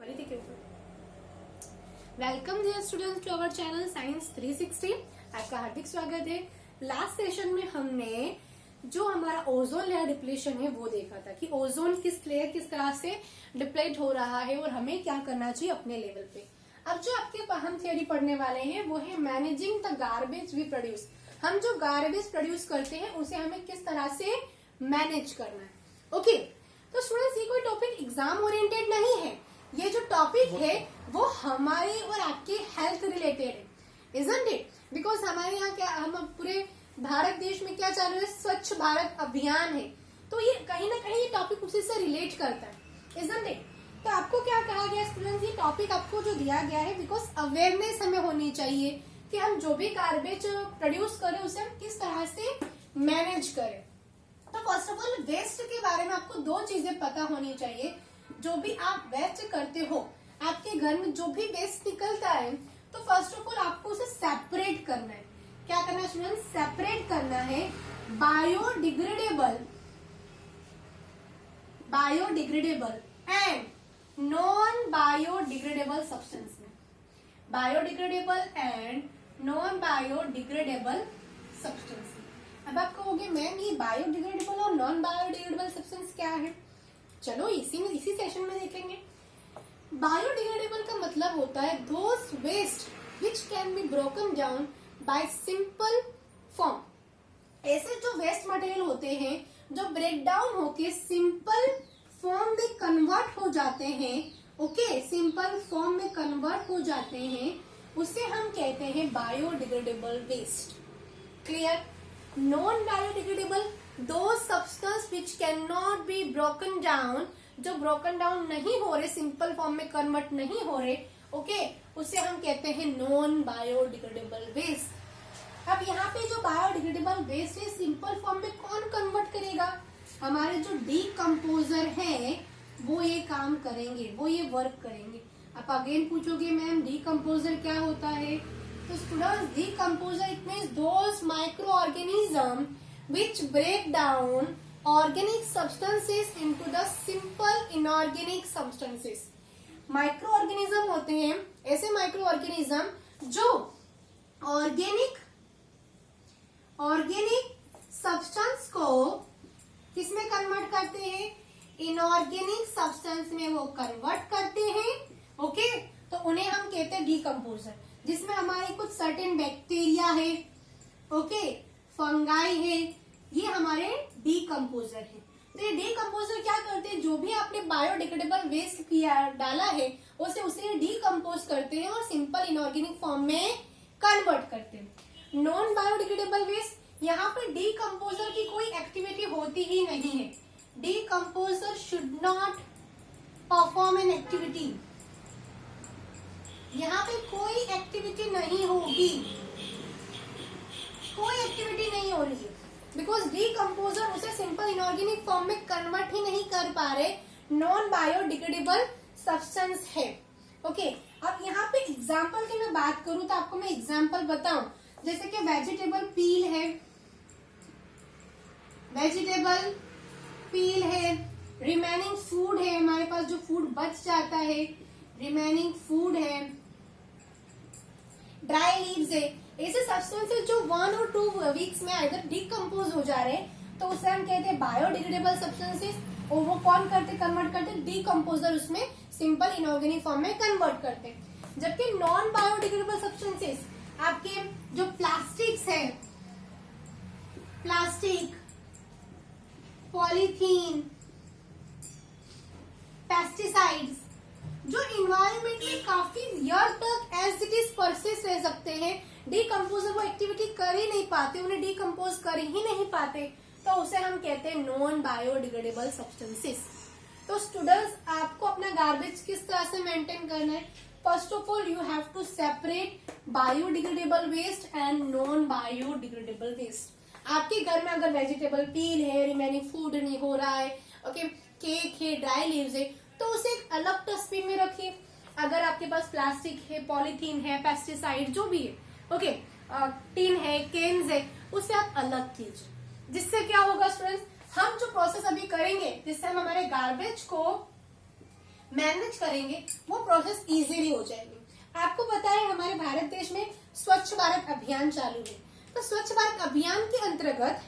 Welcome dear students to our channel science 360। आपका हार्दिक स्वागत है। लास्ट सेशन में हमने जो हमारा ओजोन लेयर डिप्लीशन है वो देखा था कि ओजोन लेयर किस तरह से डिप्लेट हो रहा है और हमें क्या करना चाहिए अपने लेवल पे। अब जो आपके हम थियोरी पढ़ने वाले हैं वो है managing the garbage we produce. हम जो गार्बेज प्रोड्यूस करते हैं उसे हमें किस तरह से मैनेज करना है। ओके, तो स्टूडेंट्स ये कोई टॉपिक एग्जाम ओरिएंटेड नहीं है। ये जो टॉपिक है वो हमारे और आपके हेल्थ रिलेटेड है, इजंट इट? बिकॉज हमारे यहाँ क्या, हम पूरे भारत देश में क्या चालू है, स्वच्छ भारत अभियान है, तो ये कहीं ना कहीं ये टॉपिक उसी से रिलेट करता है, इजंट इट? तो आपको क्या कहा गया स्टूडेंट्स, ये टॉपिक आपको जो दिया गया है बिकॉज अवेयरनेस हमें होनी चाहिए कि हम जो भी गार्बेज प्रोड्यूस करें उसे हम किस तरह से मैनेज करें। तो फर्स्ट ऑफ ऑल वेस्ट के बारे में आपको दो चीजें पता होनी चाहिए। जो भी आप वेस्ट करते हो, आपके घर में जो भी वेस्ट निकलता है, तो फर्स्ट ऑफ ऑल आपको उसे सेपरेट करना है। क्या करना है स्टूडेंट? सेपरेट करना है biodegradable and non biodegradable substance में। Biodegradable and non biodegradable substance में। अब आप कहोगे मैम ये बायोडिग्रेडेबल और नॉन बायोडिग्रेडेबल सब्सटेंस क्या है? चलो इसी सेशन में देखेंगे। बायोडिग्रेडेबल का मतलब होता है those waste which can be broken down by simple form. ऐसे जो वेस्ट मटेरियल होते हैं जो ब्रेक डाउन होके सिंपल फॉर्म में कन्वर्ट हो जाते हैं, ओके, सिंपल फॉर्म में कन्वर्ट हो जाते हैं, उसे हम कहते हैं biodegradable waste. Clear? Non biodegradable those substance which can not be broken down, जो ब्रोकन डाउन नहीं हो रहे, सिंपल फॉर्म में कन्वर्ट नहीं हो रहे, ओके, उसे हम कहते हैं नॉन बायोडिग्रेडेबल वेस्ट। अब यहाँ पे जो बायोडिग्रेडेबल वेस्ट है सिंपल फॉर्म में कौन कन्वर्ट करेगा? हमारे जो डीकम्पोजर हैं वो ये काम करेंगे, वो ये वर्क करेंगे। आप अगेन पूछोगे मैम डीकम्पोजर क्या होता है? तो students decomposer it means those micro organism which break down organic substances into the simple inorganic substances। Micro organism होते हैं ऐसे माइक्रो ऑर्गेनिज्म जो ऑर्गेनिक सब्सटेंस को किसमें कन्वर्ट करते हैं? इनऑर्गेनिक सब्सटेंस में वो कन्वर्ट करते हैं, ओके, तो उन्हें हम कहते हैं डीकम्पोजर, जिसमें हमारे कुछ सर्टेन बैक्टीरिया है, ओके, फंगाई है, ये हमारे डीकम्पोजर है। तो ये डीकम्पोजर क्या करते हैं? जो भी आपने बायोडिग्रेडेबल वेस्ट किया डाला है उसे डीकम्पोज करते हैं और सिंपल इनऑर्गेनिक फॉर्म में कन्वर्ट करते हैं। नॉन बायोडिग्रेडेबल वेस्ट, यहाँ पे डीकम्पोजर की कोई एक्टिविटी होती ही नहीं है। Decomposer should not perform an activity, यहाँ पे कोई एक्टिविटी नहीं होगी, कोई एक्टिविटी नहीं हो रही है, बिकॉज डीकम्पोजर उसे सिंपल इनऑर्गेनिक फॉर्म में कन्वर्ट ही नहीं कर पा रहे, नॉन बायोडिग्रेडेबल सब्सटेंस है, ओके। अब यहाँ पे एग्जाम्पल की मैं बात करूं तो आपको मैं एग्जाम्पल बताऊं, जैसे कि वेजिटेबल पील है, रिमेनिंग फूड है, हमारे पास जो फूड बच जाता है, रिमेनिंग फूड है, ड्राई लीव्स है, ऐसे सब्सटेंसेस जो 1 और 2 वीक्स में इधर डिकम्पोज हो जा रहे हैं, तो उसे हम कहते हैं बायोडिग्रेडेबल सब्सटेंसेस। और वो कौन करते, कन्वर्ट करते? डीकम्पोजर उसमें सिंपल इनऑर्गेनिक फॉर्म में कन्वर्ट करते हैं। जबकि नॉन बायोडिग्रेडेबल सब्सटेंसेस आपके जो प्लास्टिक्स है, प्लास्टिक, पॉलीथीन, पेस्टिसाइड्स, जो इन्वायरमेंट में काफी ईयर तक एज इट इज परसिस्ट रह सकते हैं, डीकम्पोजर वो एक्टिविटी कर ही नहीं पाते, उन्हें डीकम्पोज कर ही नहीं पाते, तो उसे हम कहते हैं नॉन बायोडिग्रेडेबल सब्सटेंसेस। तो स्टूडेंट्स आपको अपना गार्बेज किस तरह से मेंटेन करना है? First of all you have to separate biodegradable waste and non biodegradable waste. आपके घर में अगर वेजिटेबल पील है, रिमेनिंग फूड नहीं हो रहा है, ओके, केक है, ड्राई लीव्स है, तो उसे एक अलग डस्टबिन में रखिए। अगर आपके पास प्लास्टिक है, पॉलीथीन है, पेस्टिसाइड जो भी है, ओके, टीन है, केन्स है, उसे आप अलग कीजिए। जिससे क्या होगा स्टूडेंट्स, हम जो प्रोसेस अभी करेंगे जिससे हम हमारे गार्बेज को मैनेज करेंगे वो प्रोसेस इजीली हो जाएगी। आपको पता है हमारे भारत देश में स्वच्छ भारत अभियान चालू है, तो स्वच्छ भारत अभियान के अंतर्गत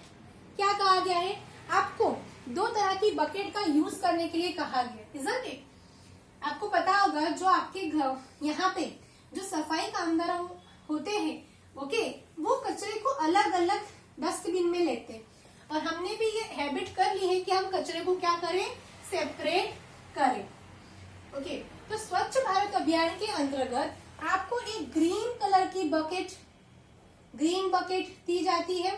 क्या कहा गया है, आपको 2 तरह की बकेट का यूज करने के लिए कहा गया, isn't it? आपको पता होगा जो आपके घर यहाँ पे जो सफाई कामगार होते हैं, ओके, वो कचरे को अलग अलग डस्टबिन में लेते हैं, और हमने भी ये हैबिट कर ली है कि हम कचरे को क्या करें, सेपरेट करें। ओके, तो स्वच्छ भारत अभियान के अंतर्गत आपको एक ग्रीन कलर की ग्रीन बकेट दी जाती है,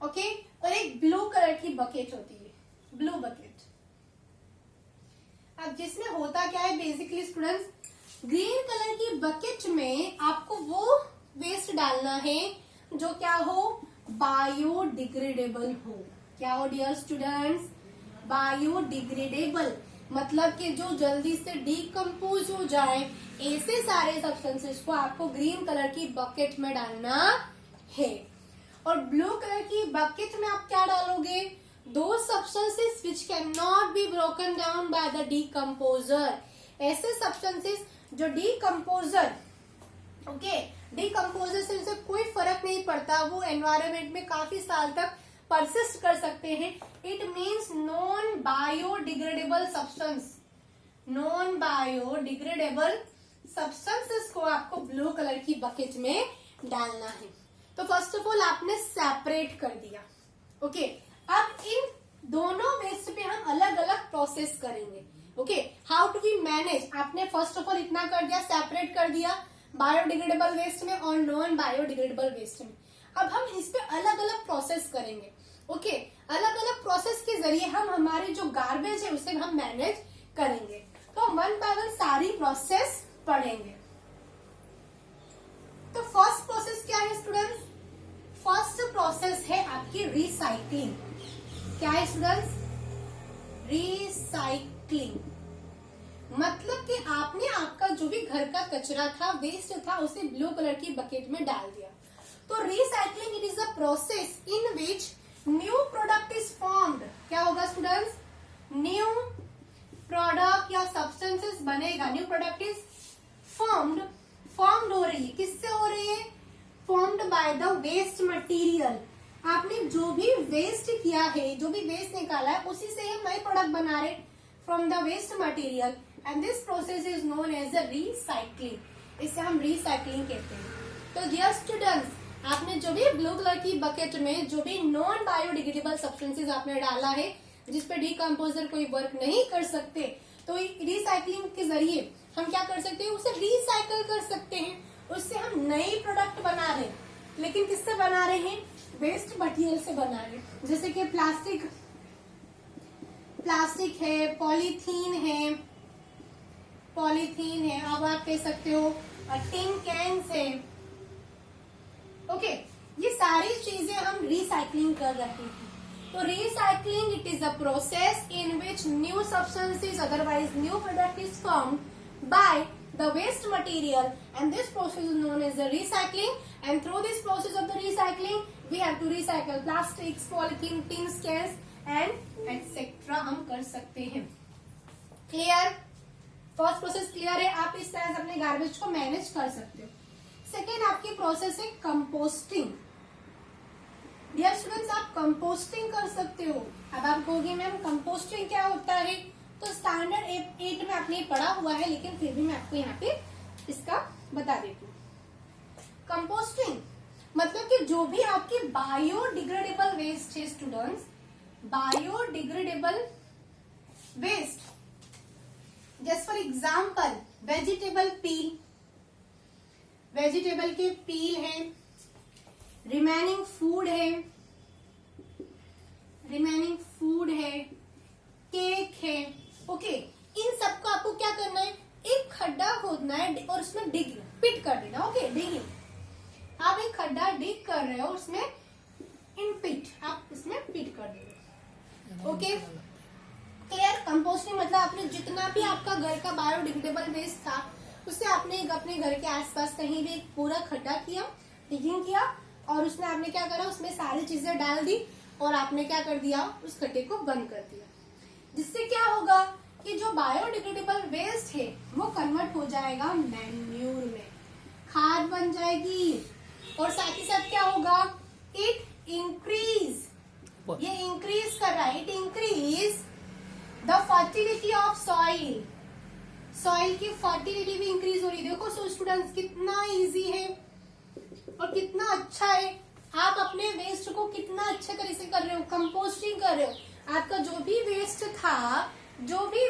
ओके, और एक ब्लू कलर की बकेट होती है, ब्लू बकेट। अब जिसमें होता क्या है बेसिकली स्टूडेंट्स, ग्रीन कलर की बकेट में आपको वो वेस्ट डालना है जो क्या हो, बायोडिग्रेडेबल हो। क्या हो डियर स्टूडेंट्स, बायोडिग्रेडेबल, मतलब कि जो जल्दी से डीकम्पोज हो जाए, ऐसे सारे सब्सटेंसेस को आपको ग्रीन कलर की बकेट में डालना है। और ब्लू कलर की बकेट में आप क्या डालोगे, दो substances which can not be broken down by the decomposer, ऐसे सब्सटेंसेस जो डीकम्पोजर, ओके, डीकम्पोजर से उसे कोई फर्क नहीं पड़ता, वो एनवायरमेंट में काफी साल तक परसिस्ट कर सकते हैं। It means non biodegradable substance, non biodegradable substances को आपको ब्लू कलर की बकेट में डालना है। तो फर्स्ट ऑफ ऑल आपने सेपरेट कर दिया, ओके। अब इन दोनों वेस्ट पे हम अलग अलग प्रोसेस करेंगे, okay. How to be manage, आपने फर्स्ट ऑफ ऑल इतना कर दिया, सेपरेट कर दिया बायोडिग्रेडेबल वेस्ट में और नॉन बायोडिग्रेडेबल वेस्ट में। अब हम इस पे अलग अलग प्रोसेस करेंगे, ओके। अलग अलग प्रोसेस के जरिए हम हमारे जो गार्बेज है उसे हम मैनेज करेंगे। तो हम वन बाय वन सारी प्रोसेस पढ़ेंगे। तो फर्स्ट प्रोसेस क्या है स्टूडेंट्स, फर्स्ट प्रोसेस है आपकी रिसाइक्लिंग। क्या है स्टूडेंट्स, रिसाइक्लिंग, मतलब कि आपने आपका जो भी घर का कचरा था, वेस्ट था, उसे ब्लू कलर की बकेट में डाल दिया। तो recycling it is a process in which new product is formed. क्या होगा स्टूडेंट्स, न्यू प्रोडक्ट या सब्सटेंसेस बनेगा, न्यू प्रोडक्ट इज फॉर्म्ड हो रही है, किससे हो रही है, formed by the waste material. आपने जो भी वेस्ट किया है, जो भी वेस्ट निकाला है, उसी से हम नए प्रोडक्ट बना रहे from the waste material, and this process is known as a recycling. इसे हम रिसाइक्लिंग कहते हैं। तो डियर स्टूडेंट्स, आपने जो भी ब्लू कलर की बकेट में जो भी नॉन बायोडिग्रेडेबल सब्सटेंसेस आपने डाला है, जिसपे डीकम्पोजर कोई वर्क नहीं कर सकते, तो रिसाइक्लिंग के जरिए हम क्या कर सकते हैं, उसे रिसाइकल कर सकते हैं, उससे हम नई प्रोडक्ट बना रहे हैं। लेकिन किससे बना रहे हैं, वेस्ट मटेरियल से बना रहे हैं, जैसे कि प्लास्टिक है, पॉलीथीन है, अब आप कह सकते हो टिन कैन्स है, ओके। ये सारी चीजें हम रिसाइकलिंग कर रहे हैं। तो recycling it is a process in which new substances otherwise new product is formed by the waste material, and this process is known as the recycling, and through this process of the recycling we have to recycle plastics, polythene, tins, cans and etc. हम कर सकते हैं। Clear, first process clear है, आप इस तरह से अपने गार्बेज को मैनेज कर सकते हो। सेकेंड आपकी प्रोसेस है कंपोस्टिंग। डियर स्टूडेंट्स, आप कंपोस्टिंग कर सकते हो। अब आप कहोगे मैम कंपोस्टिंग क्या होता है, तो स्टैंडर्ड 8 में आपने पढ़ा हुआ है, लेकिन फिर भी मैं आपको यहाँ पे इसका बता देती हूँ। कंपोस्टिंग मतलब कि जो भी आपकी बायोडिग्रेडेबल वेस्ट है students, biodegradable waste, just for example vegetable peel, vegetable के पील है, रिमेनिंग फूड है, केक है, ओके। इन सबको आपको क्या करना है, एक खड्डा खोदना है और उसमें पिट कर देना, ओके। डिगिंग, आप एक खड्डा डिग कर रहे हो, उसमें आप इसमें पिट कर देंगे, ओके। क्लियर, कंपोस्टिंग मतलब आपने जितना भी आपका घर का बायोडिग्रेडेबल वेस्ट था, उससे आपने अपने घर के आसपास कहीं भी पूरा खड्डा किया, डिगिंग किया, और उसमें आपने क्या करा, उसमें सारी चीजें डाल दी और आपने क्या कर दिया, उस खड्डे को बंद कर दिया। जिससे क्या होगा कि जो बायोडिग्रेडेबल वेस्ट है वो कन्वर्ट हो जाएगा मैन्यूर में, खाद बन जाएगी। और साथ ही साथ क्या होगा, इट इंक्रीज, ये इंक्रीज कर रहा है, it increase the fertility of soil, soil की फर्टिलिटी भी इंक्रीज हो रही है। देखो सो स्टूडेंट्स कितना इजी है और कितना अच्छा है, आप अपने वेस्ट को कितना अच्छे तरीके से कर रहे हो, कंपोस्टिंग कर रहे हो। आपका जो भी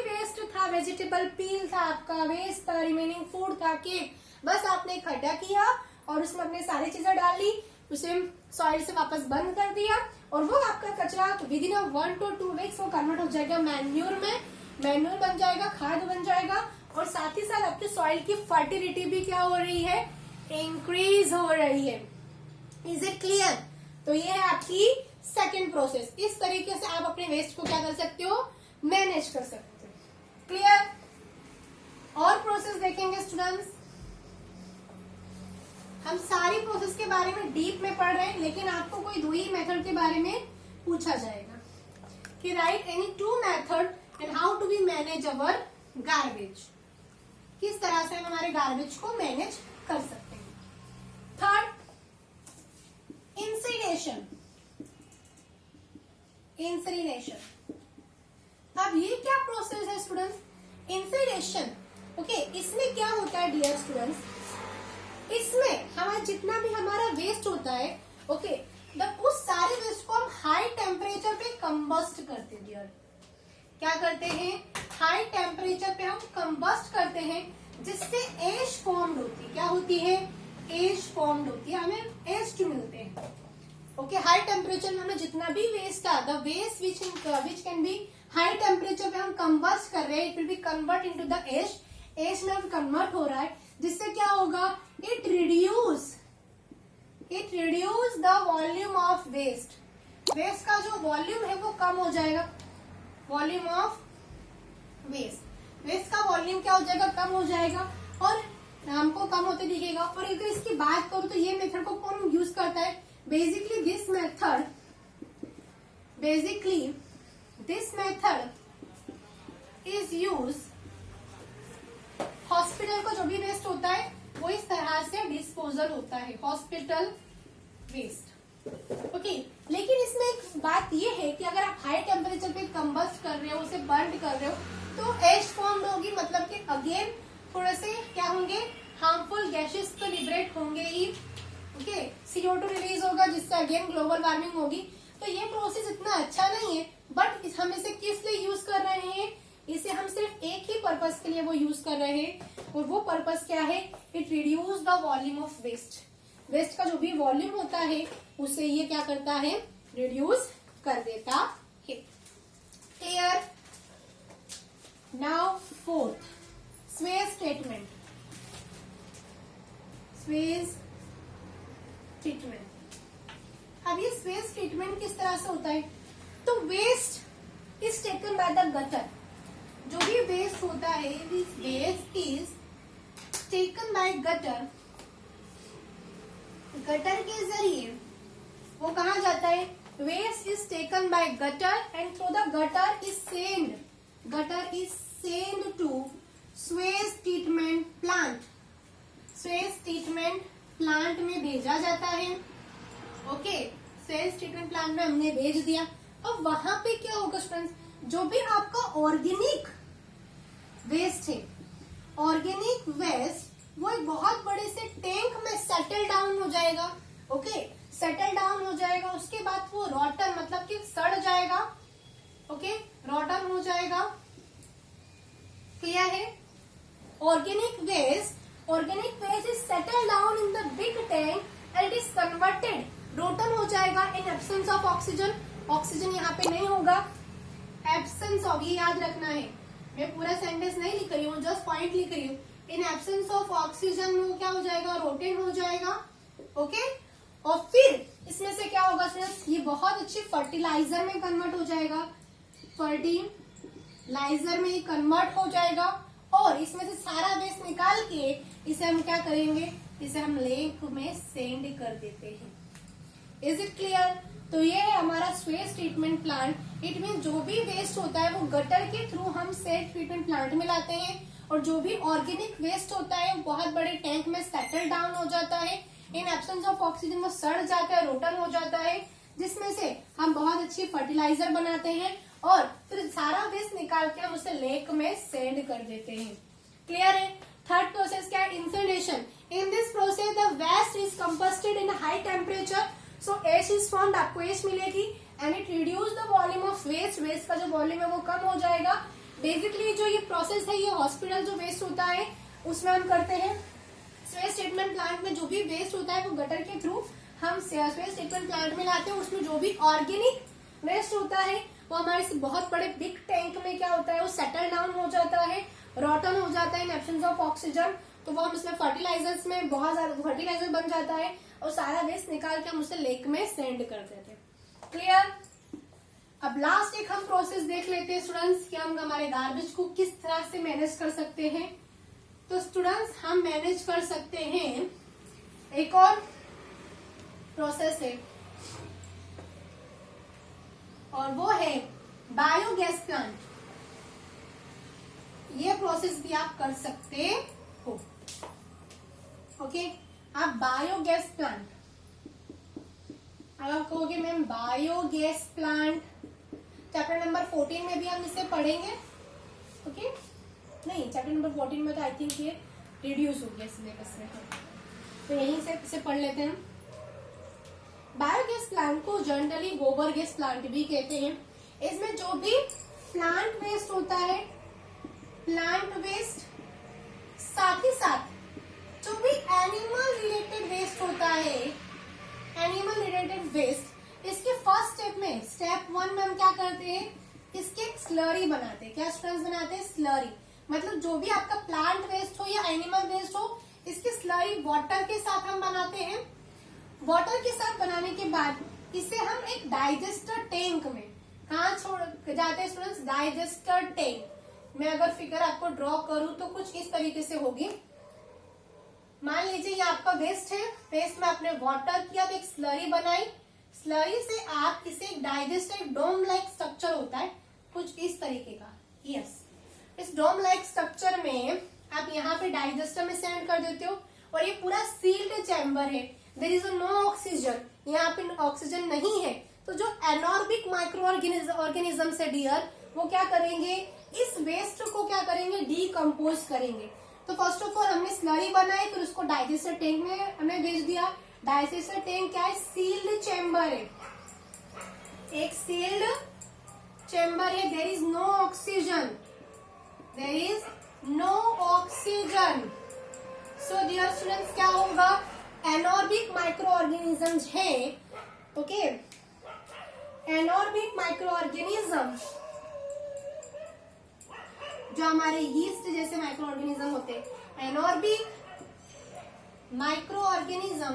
वेस्ट था वेजिटेबल पील था, आपका वेस्ट था, रिमेनिंग फूड था, केक, बस आपने इकट्ठा किया और उसमें अपने सारी चीजें डाल ली, उसे सॉइल से वापस बंद कर दिया और वो आपका कचरा विद इन 1 to 2 वीक्स वो कन्वर्ट हो जाएगा मैन्यूर में, मैन्यूर बन जाएगा, खाद बन जाएगा। और साथ ही साथ आपकी सॉइल की फर्टिलिटी भी क्या हो रही है, इंक्रीज हो रही है। Is it clear? तो ये है आपकी सेकेंड प्रोसेस। इस तरीके से आप अपने वेस्ट को क्या कर सकते हो, मैनेज कर सकते हो। क्लियर? और प्रोसेस देखेंगे स्टूडेंट्स, हम सारी प्रोसेस के बारे में डीप में पढ़ रहे हैं, लेकिन आपको कोई 2 ही मेथड के बारे में पूछा जाएगा कि write any 2 method and how to be manage our garbage, किस तरह से हम हमारे गार्बेज को मैनेज कर सकते हैं। थर्ड, इंसिनेशन। अब ये क्या प्रोसेस है स्टूडेंट्स, इंसिनेशन। ओके, इसमें क्या होता है डियर स्टूडेंट्स, इसमें हमारा जितना भी हमारा वेस्ट होता है, ओके, उस सारे वेस्ट को हम हाई टेम्परेचर पे कंबस्ट करते हैं डियर। क्या करते हैं, हाई टेम्परेचर पे हम कंबस्ट करते हैं, जिससे एश फॉर्म्ड होती है। क्या होती है, एश फॉर्म्ड होती है, हमें एश मिलते हैं। ओके, हाई टेम्परेचर में हमें जितना भी वेस्ट था, the waste which can be high temperature पे हम कंबस्ट कर रहे हैं, it will be convert into the ash, ash में अब कन्वर्ट हो रहा है, जिससे क्या होगा, it reduce the volume of waste. Waste का जो वॉल्यूम है वो कम हो जाएगा, वॉल्यूम ऑफ वेस्ट का वॉल्यूम क्या हो जाएगा, कम हो जाएगा और हमको कम होते दिखेगा। और अगर इसकी बात करूं तो ये मेथड को कौन यूज करता है, basically this method is use, hospital का जो भी वेस्ट होता है वो इस तरह से डिस्पोजल होता है, हॉस्पिटल वेस्ट। ओके, लेकिन इसमें एक बात ये है कि अगर आप हाई टेम्परेचर पे कंबस्ट कर रहे हो, उसे बर्न कर रहे हो, तो एश फॉर्म होगी, मतलब कि अगेन थोड़े से क्या होंगे, हार्मफुल गैसेस तो लिबरेट होंगे ही। ओके, CO2 रिलीज होगा, जिससे अगेन ग्लोबल वार्मिंग होगी। तो ये प्रोसेस इतना अच्छा नहीं है, बट हम इसे किस लिए यूज कर रहे हैं, इसे हम सिर्फ एक ही पर्पस के लिए वो यूज कर रहे हैं, और वो पर्पस क्या है, it reduce the volume of waste. Waste का जो भी वॉल्यूम होता है उसे ये क्या करता है, रिड्यूस कर देता है। Clear? Now fourth, Suez treatment. अब ये स्वेज ट्रीटमेंट किस तरह से होता है, तो waste is taken by the gutter. जो भी वेस्ट होता है, waste is taken by gutter, gutter के जरिए वो कहा जाता है, waste is taken by gutter and through the gutter is send to sewage treatment plant. Sewage treatment plant में भेजा जाता है। ओके, स्वेज ट्रीटमेंट प्लांट में हमने भेज दिया। अब वहां पे क्या होगा स्टूडेंट्स, जो भी आपका ऑर्गेनिक वेस्ट है, ऑर्गेनिक वेस्ट वो एक बहुत बड़े से टैंक में सेटल डाउन हो जाएगा। ओके, सेटल डाउन हो जाएगा, उसके बाद वो रॉटन मतलब कि सड़ जाएगा। ओके, रॉटन हो जाएगा। क्लियर है? Organic waste is settle down in the big tank and is converted, rotten हो जाएगा in absence of oxygen. Oxygen यहाँ पे नहीं होगा, एब्सेंस ऑफ, ये याद रखना है, मैं पूरा सेंटेंस नहीं लिख रही हूँ, जस्ट पॉइंट लिख रही हूँ। इन एब्सेंस ऑफ ऑक्सीजन वो क्या हो जाएगा, रोटेट हो जाएगा। ओके, और फिर इसमें से क्या होगा, ये बहुत अच्छी फर्टिलाइजर में कन्वर्ट हो जाएगा, फर्टिलाइजर में कन्वर्ट हो जाएगा, और इसमें से सारा वेस्ट निकाल के इसे हम क्या करेंगे, इसे हम लेक में सेंड कर देते हैं। Is it clear? तो ये है हमारा Suez treatment plant. It mean जो भी वेस्ट होता है वो गटर के थ्रू हम सेट ट्रीटमेंट प्लांट में लाते हैं, और जो भी ऑर्गेनिक वेस्ट होता है वो बहुत बड़े टैंक में सेटल डाउन हो जाता है। इन एब्सेंस ऑफ ऑक्सीजन वो सड़ जाता है, रोटन हो जाता है, जिसमें से हम बहुत अच्छी फर्टिलाइजर बनाते हैं और फिर सारा वेस्ट निकाल के हम उसे लेक में सेंड कर देते हैं। क्लियर है? थर्ड प्रोसेस क्या है? Incineration. In this process the waste is composted in high temperature, so ash is formed, आपको एश मिलेगी, and it reduce the volume of waste, waste का जो वॉल्यूम है वो कम हो जाएगा। बेसिकली जो ये प्रोसेस है ये हॉस्पिटल जो वेस्ट होता है उसमें हम करते हैं। वेस्ट ट्रीटमेंट प्लांट में जो भी वेस्ट होता है वो गटर के थ्रू हम वेस्ट ट्रीटमेंट प्लांट में लाते हैं। उसमें जो भी ऑर्गेनिक वेस्ट होता है वो हमारे से बहुत बड़े बिग टैंक में क्या होता है वो सेटल डाउन हो जाता है, रॉटन हो जाता है इन एब्सेंस ऑफ ऑक्सीजन। तो वो हम इसमें फर्टिलाइजर्स में बहुत ज्यादा फर्टिलाइजर बन जाता है और सारा वेस्ट निकाल के हम उसे लेक में सेंड कर देते हैं। क्लियर? अब लास्ट एक हम प्रोसेस देख लेते हैं स्टूडेंट्स कि हम हमारे गार्बेज को किस तरह से मैनेज कर सकते हैं। तो स्टूडेंट्स हम मैनेज कर सकते हैं, एक और प्रोसेस है और वो है बायोगैस प्लांट। ये प्रोसेस भी आप कर सकते हो। ओके, आप बायोगैस प्लांट, अगर कहोगे ma'am biogas plant, chapter number 14 में भी हम इसे पढ़ेंगे। ओके, नहीं चैप्टर नंबर 14 में तो आई थिंक ये रिड्यूस हो गया सिलेबस में, तो यहीं से इसे पढ़ लेते हैं। बायोगैस प्लांट को जनरली गोबर गैस प्लांट भी कहते हैं। इसमें जो भी प्लांट वेस्ट होता है, प्लांट वेस्ट, साथ ही साथ जो भी एनिमल रिलेटेड वेस्ट होता है, एनिमल रिलेटेड वेस्ट, इसके फर्स्ट स्टेप में, स्टेप 1 में हम क्या करते हैं, इसके स्लरी बनाते हैं। क्या स्टूडेंट्स बनाते हैं? स्लरी। मतलब जो भी आपका प्लांट वेस्ट हो या एनिमल वेस्ट हो, इसकी स्लरी वाटर के साथ हम बनाते हैं। वाटर के साथ बनाने के बाद इसे हम एक डाइजेस्टर टैंक में, कहाँ छोड़ जाते हैं स्टूडेंट्स? डाइजेस्टर टैंक में। अगर फिगर आपको ड्रॉ करूं तो कुछ इस तरीके से होगी। मान लीजिए ये आपका वेस्ट है, वेस्ट में आपने वाटर किया तो एक स्लरी बनाई, स्लरी से आप इसे एक डाइजेस्टर, डोम लाइक स्ट्रक्चर होता है कुछ इस तरीके का। यस, इस डोम लाइक स्ट्रक्चर में आप यहाँ पे डाइजेस्टर में सेंड कर देते हो और ये पूरा सील्ड चैम्बर है। देयर इज नो ऑक्सीजन, यहाँ पे ऑक्सीजन नहीं है। तो जो एनॉर्बिक माइक्रो ऑर्गेनिज्म है डियर, वो क्या करेंगे, इस वेस्ट को क्या करेंगे, डीकम्पोज करेंगे। तो फर्स्ट ऑफ ऑल हमने स्लरी बनाई, फिर उसको डाइजेस्टर टैंक में हमने भेज दिया। डाइजेस्टर टैंक क्या है? सील्ड चैम्बर है, एक सील्ड चैम्बर है। There is no oxygen, there is no oxygen. So dear students क्या होगा, एनॉर्बिक माइक्रो ऑर्गेनिजम्स है। ओके, एनॉर्बिक माइक्रो ऑर्गेनिज्म जो हमारे यीस्ट जैसे माइक्रो ऑर्गेनिज्म होते हैं, एनॉर्बिक माइक्रो ऑर्गेनिज्म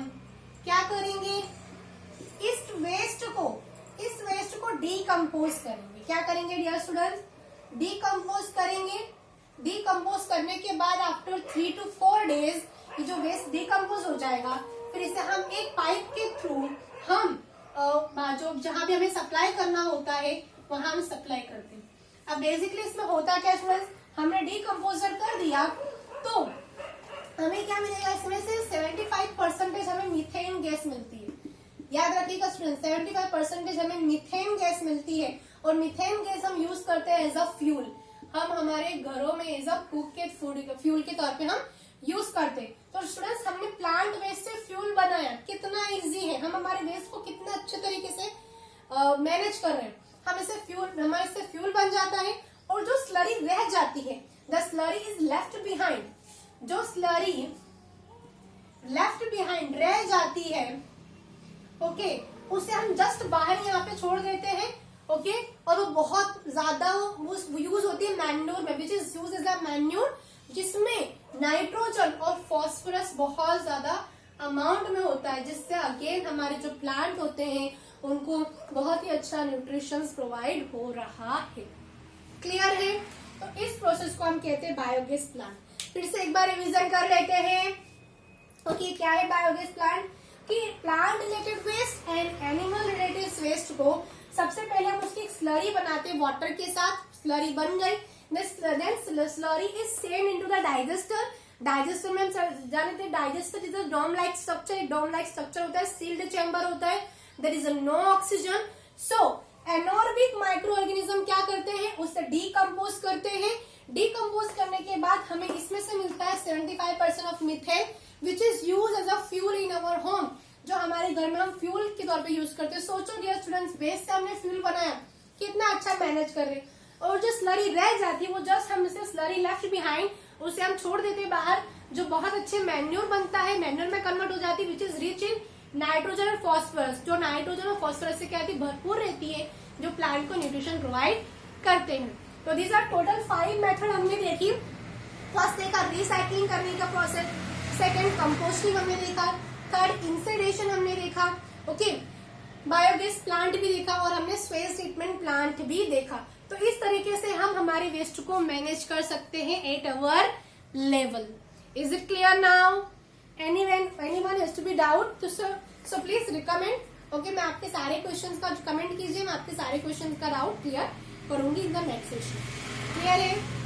क्या करेंगे, इस वेस्ट को डीकम्पोज करेंगे। क्या करेंगे डियर स्टूडेंट्स? डीकम्पोज करेंगे। डीकम्पोज करने के बाद आफ्टर 3 to 4 डेज ये जो वेस्ट डीकम्पोज हो जाएगा, फिर इसे हम एक पाइप के थ्रू हम जो जहां भी हमें सप्लाई करना होता है वहां हम सप्लाई करते हैं। अब बेसिकली इसमें होता क्या स्टूडेंट्स, हमने डीकम्पोजर कर दिया तो हमें क्या मिलेगा, इसमें से 75% हमें मीथेन गैस मिलती है। याद रखिएगा स्टूडेंट, 75% हमें मीथेन गैस मिलती है और मीथेन गैस हम यूज करते हैं एज अ फ्यूल। हम हमारे घरों में एज अ कुक के फ्यूल के तौर पे हम यूज करते हैं। तो स्टूडेंट्स हमने प्लांट वेस्ट से फ्यूल बनाया, कितना इजी है, हम हमारे वेस्ट को कितना अच्छे तरीके से मैनेज कर रहे हैं। हम इसे फ्यूल, हमारे से फ्यूल बन जाता है और जो स्लरी रह जाती है, the slurry is left behind, जो स्लरी लेफ्ट बिहाइंड रह जाती है, ओके, उसे हम जस्ट बाहर यहाँ पे छोड़ देते हैं। ओके, और वो बहुत ज्यादा यूज होती है मैन्योर में, which is use as a manure, जिसमें नाइट्रोजन और फॉस्फोरस बहुत ज्यादा अमाउंट में होता है, जिससे अगेन हमारे जो प्लांट होते हैं उनको बहुत ही अच्छा न्यूट्रिशन प्रोवाइड हो रहा है। क्लियर है? तो इस प्रोसेस को हम कहते हैं बायोगैस प्लांट। फिर से एक बार रिवीजन कर लेते हैं। ओके, क्या है बायोगैस प्लांट? कि plant related waste and animal related waste को सबसे पहले हम उसकी एक स्लरी बनाते हैं वाटर के साथ, स्लरी बन गई, then slurry is send into the digester. Digester में हम जानते हैं digester is a dome like structure, dome like structure होता है, सील्ड चैम्बर होता है, there is no oxygen. So anaerobic micro organism क्या करते हैं, उसे डीकम्पोज करते हैं। डीकम्पोज करने के बाद हमें इसमें से मिलता है 75% of methane which is use as a fuel in our home, जो हमारे घर में हम फ्यूल के तौर पे यूज करते हैं। सोचो डियर स्टूडेंट्स, वेस्ट से हमने फ्यूल बनाया, कितना अच्छा मैनेज कर रहे हैं। और जो स्लरी रह जाती है वो जस्ट हम इसे स्लरी लेफ्ट बिहाइंड, उसे हम छोड़ देते हैं बाहर, जो बहुत अच्छे मैन्योर बनता है, मैन्योर में कन्वर्ट हो जाती है, which is rich in nitrogen और फॉस्फोरस, जो नाइट्रोजन और फॉस्फोरस से क्या आती है, भरपूर रहती है, जो प्लांट को न्यूट्रिशन प्रोवाइड करते हैं। तो दीज आर टोटल 5 मेथड हमने देखी। फर्स्ट देखा रिसाइकलिंग करने का प्रोसेस, सेकेंड कंपोस्टिंग हमने देखा, थर्ड इंसिडेशन हमने देखा, ओके, बायोगैस प्लांट भी देखा, और हमने स्वेज ट्रीटमेंट प्लांट भी देखा। तो इस तरीके से हम हमारे वेस्ट को मैनेज कर सकते हैं at our level. Is it clear now? Anyone has to be doubt? So please recommend. Okay, मैं आपके सारे क्वेश्चंस का कमेंट कीजिए, मैं आपके सारे क्वेश्चंस का डाउट क्लियर करूंगी in the next session. Clear है?